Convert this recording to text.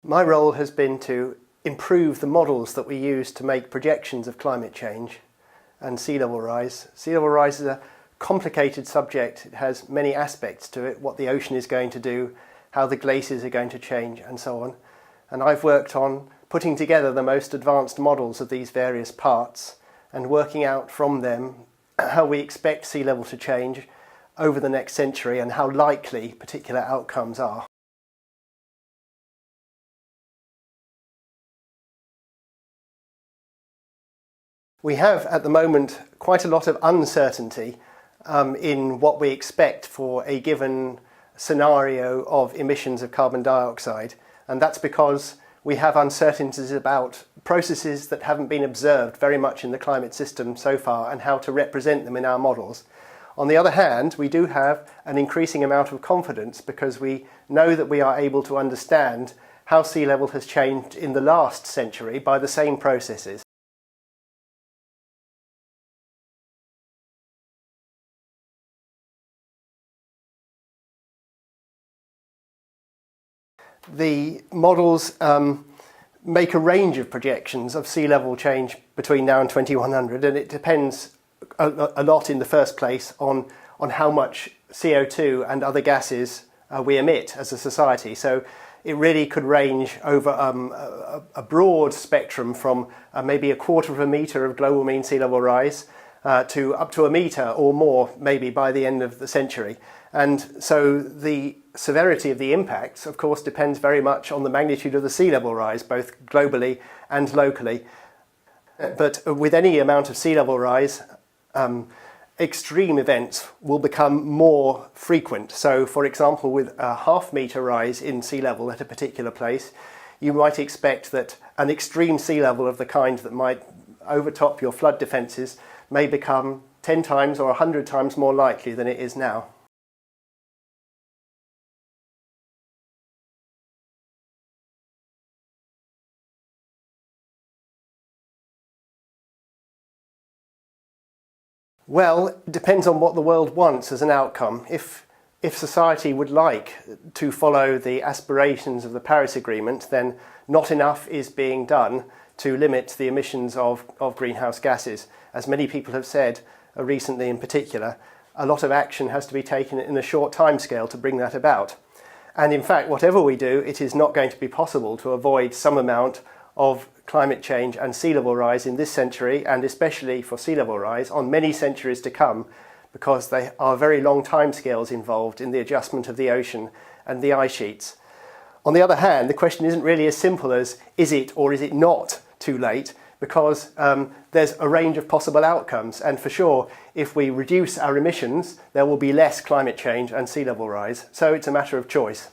My role has been to improve the models that we use to make projections of climate change and sea level rise. Sea level rise is a complicated subject. It has many aspects to it, what the ocean is going to do, how the glaciers are going to change, and so on. And I've worked on putting together the most advanced models of these various parts and working out from them how we expect sea level to change over the next century and how likely particular outcomes are. We have at the moment quite a lot of uncertainty in what we expect for a given scenario of emissions of carbon dioxide, and that's because we have uncertainties about processes that haven't been observed very much in the climate system so far and how to represent them in our models. On the other hand, we do have an increasing amount of confidence because we know that we are able to understand how sea level has changed in the last century by the same processes. The models make a range of projections of sea level change between now and 2100, and it depends a lot in the first place on how much CO2 and other gases we emit as a society. So it really could range over a broad spectrum from maybe a quarter of a metre of global mean sea level rise to up to a metre or more maybe by the end of the century. And so the severity of the impacts, of course, depends very much on the magnitude of the sea level rise, both globally and locally. But with any amount of sea level rise, extreme events will become more frequent. So, for example, with a half-metre rise in sea level at a particular place, you might expect that an extreme sea level of the kind that might overtop your flood defences may become 10 times or 100 times more likely than it is now. Well, it depends on what the world wants as an outcome. If society would like to follow the aspirations of the Paris Agreement, then not enough is being done to limit the emissions of greenhouse gases. As many people have said recently in particular, a lot of action has to be taken in a short timescale to bring that about. And in fact, whatever we do, it is not going to be possible to avoid some amount of climate change and sea level rise in this century, and especially for sea level rise on many centuries to come, because there are very long timescales involved in the adjustment of the ocean and the ice sheets. On the other hand, the question isn't really as simple as is it or is it not too late, because there's a range of possible outcomes, and for sure if we reduce our emissions there will be less climate change and sea level rise, so it's a matter of choice.